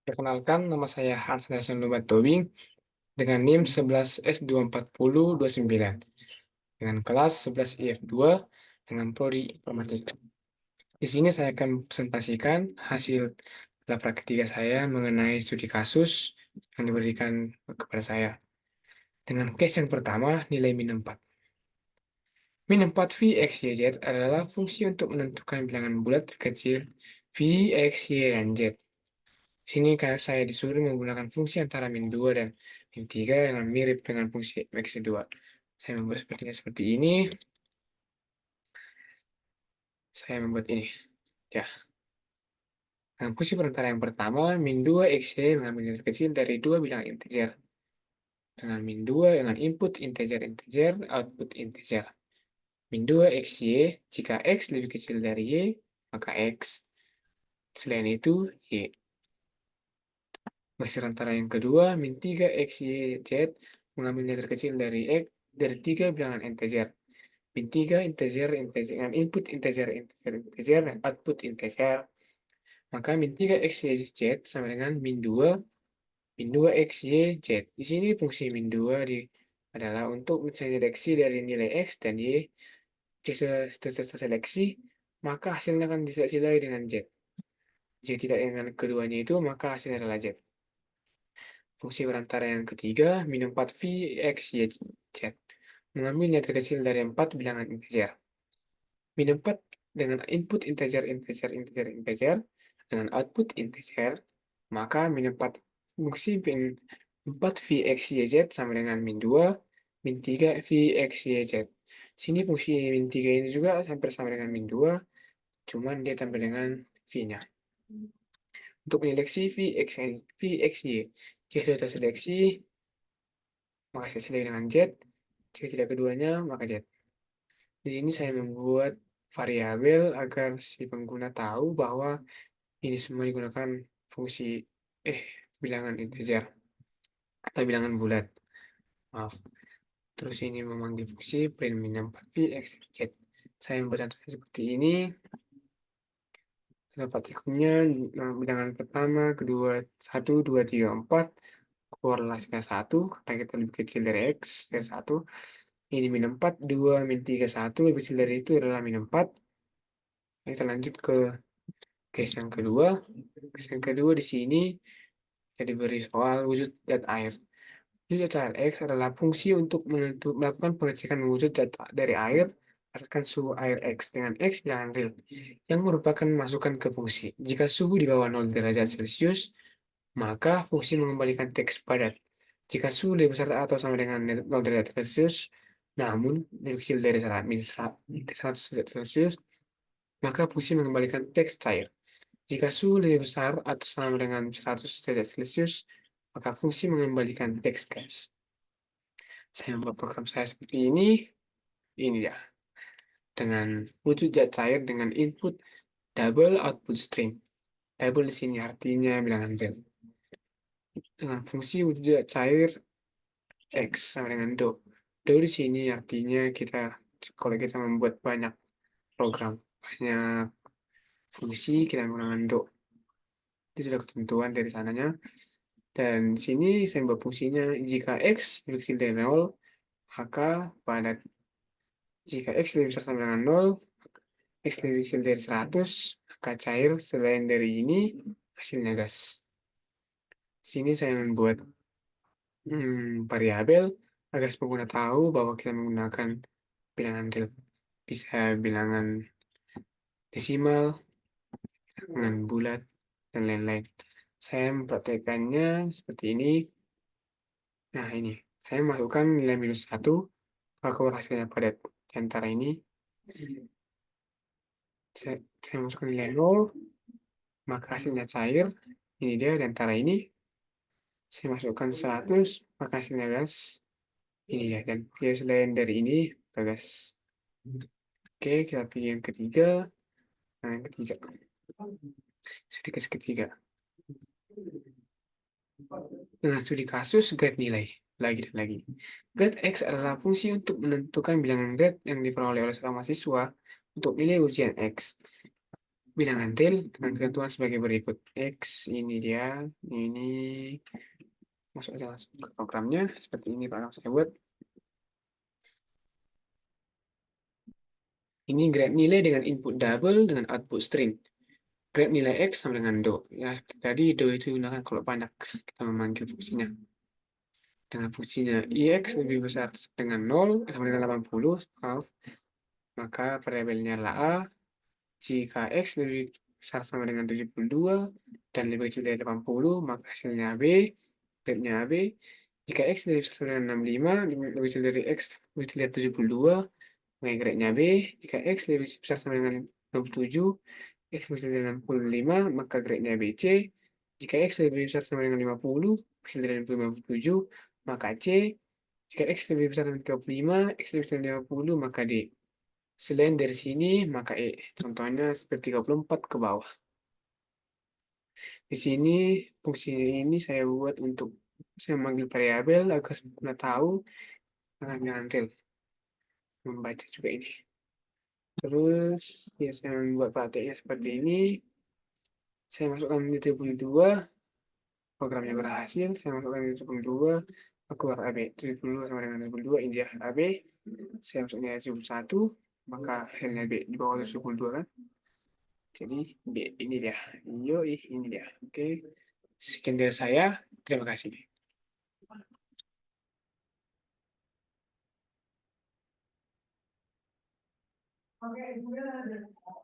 Perkenalkan, nama saya Hans Nelson Lubat Tobing dengan NIM 11S24029 dengan kelas 11 IF2 dengan prodi Informatika. Di sini saya akan presentasikan hasil laprak ketiga saya mengenai studi kasus yang diberikan kepada saya. Dengan case yang pertama, nilai min 4. Min 4 V X, Y, Z adalah fungsi untuk menentukan bilangan bulat terkecil V, X, Y, dan Z. Sini saya disuruh menggunakan fungsi antara min 2 dan min 3 dengan mirip dengan fungsi X 2. Saya membuat seperti ini. Saya membuat ini. Ya. Dengan fungsi perantara yang pertama, min 2 XY mengambil nilai kecil dari dua bilangan integer. Dengan min 2 dengan input integer, output integer. Min 2 XY, jika X lebih kecil dari Y, maka X. Selain itu, Y. Masih antara yang kedua, min 3 X, Y, Z mengambil nilai terkecil dari X dari tiga bilangan integer. Min 3 integer, dengan input integer, dan output integer. Maka min 3 X, Y, Z sama dengan min 2 X, Y, Z. Di sini fungsi min 2 adalah untuk menseleksi dari nilai X dan Y. Jika sudah seleksi, maka hasilnya akan diseleksi lagi dengan Z. Jika tidak dengan keduanya itu, maka hasilnya adalah Z. Fungsi perantara yang ketiga, min 4 V, X, Y, Z. Mengambil nilai terkecil dari 4 bilangan integer. Min 4 dengan input integer, dengan output integer, maka min 4 fungsi min 4 V, X, Y, Z sama dengan min 2, min 3 V, X, Y, Z. Sini fungsi min 3 ini juga hampir sama dengan min 2, cuman dia tambah dengan V-nya. Untuk menyeleksi V, X, Y. Jika sudah terseleksi, maka saya selesai dengan Z. Jika tidak keduanya, maka Z. Di sini saya membuat variabel agar si pengguna tahu bahwa ini semua digunakan fungsi bilangan integer atau bilangan bulat. Maaf. Terus ini memanggil fungsi print min 4 v x z. Saya membuat contohnya seperti ini. Partikelnya bilangan pertama, kedua, 1, 2, 3, 4. Korelasinya 1, karena kita lebih kecil dari X, dari 1. Ini min 4, 2, min 3, 1. Lebih kecil dari itu adalah min 4. Kita lanjut ke case yang kedua. Case yang kedua di sini kita diberi soal wujud zat air. Wujud zat air X adalah fungsi untuk melakukan pengecekan wujud zat dari air berdasarkan suhu air X dengan X bilangan real yang merupakan masukan ke fungsi. Jika suhu di bawah 0 derajat Celcius, maka fungsi mengembalikan teks padat. Jika suhu lebih besar atau sama dengan 0 derajat Celcius, namun lebih kecil dari 100 derajat Celcius, maka fungsi mengembalikan teks cair. Jika suhu lebih besar atau sama dengan 100 derajat Celcius, maka fungsi mengembalikan teks gas. Saya membuat program saya seperti ini ya, dengan wujud zat cair dengan input double output stream. Double di sini artinya bilangan real. Dengan fungsi wujud zat cair X sama dengan do. Do di sini artinya kalau kita membuat banyak program, banyak fungsi, kita menggunakan do. Itu sudah ketentuan dari sananya. Dan sini saya buat fungsinya jika X lebih kecil dari 0, maka jika X lebih besar sama dengan 0, X lebih kecil dari 100, maka cair selain dari ini hasilnya gas. Sini saya membuat variabel agar si pengguna tahu bahwa kita menggunakan bilangan real. Bisa bilangan desimal, bilangan bulat, dan lain-lain. Saya mempraktekannya seperti ini. Nah, ini. Saya masukkan nilai -1, maka hasilnya padat. Di antara ini, saya masukkan nilai 0, maka hasilnya cair. Ini dia di antara ini. Saya masukkan 100, maka hasilnya gas. Ini ya, dan dia selain dari ini, gas. Oke, kita pilih yang ketiga. Nah, yang ketiga. Studi kasus ketiga. Dengan studi kasus, grade nilai. Lagi dan lagi. Grade X adalah fungsi untuk menentukan bilangan grade yang diperoleh oleh seorang mahasiswa untuk nilai ujian X. bilangan real dengan ketentuan sebagai berikut. X ini dia, ini masuk aja langsung ke programnya seperti ini Pak saya buat. Ini grab nilai dengan input double dengan output string. Grab nilai X sama dengan do. Ya, seperti tadi do itu digunakan kalau banyak kita memanggil fungsinya. Dengan fungsinya IX lebih besar dengan 0 sama dengan 80, maaf, maka variabelnya adalah A. Jika X lebih besar sama dengan 72 dan lebih kecil dari 80, maka hasilnya B, grade-nya AB. Jika X lebih besar sama dengan 65, lebih kecil dari X, lebih kecil dari 72, maka grade-nya B. Jika X lebih besar sama dengan 67, X lebih kecil dari 65, maka grade-nya BC. Jika X lebih besar sama dengan 50, kecil dari 57, maka C. Jika X lebih besar dari 35, X lebih besar dari 50, maka D. Selain dari sini, maka E. Contohnya seperti 34 ke bawah. Di sini, fungsi ini saya buat untuk saya memanggil variabel agar kita tahu dengan real. Membaca juga ini. Terus, ya saya membuat prakteknya seperti ini. Saya masukkan di tribun 2, programnya berhasil. Saya masukkan di tribun 2, keluar AB. Tribun 2 sama dengan tribun 2, ini dia AB. Saya masuknya tribun 1, maka hasilnya B di bawah tribun 2 kan. Jadi B ini dia. Yoi, ini dia. Oke. Sekian dari saya. Terima kasih.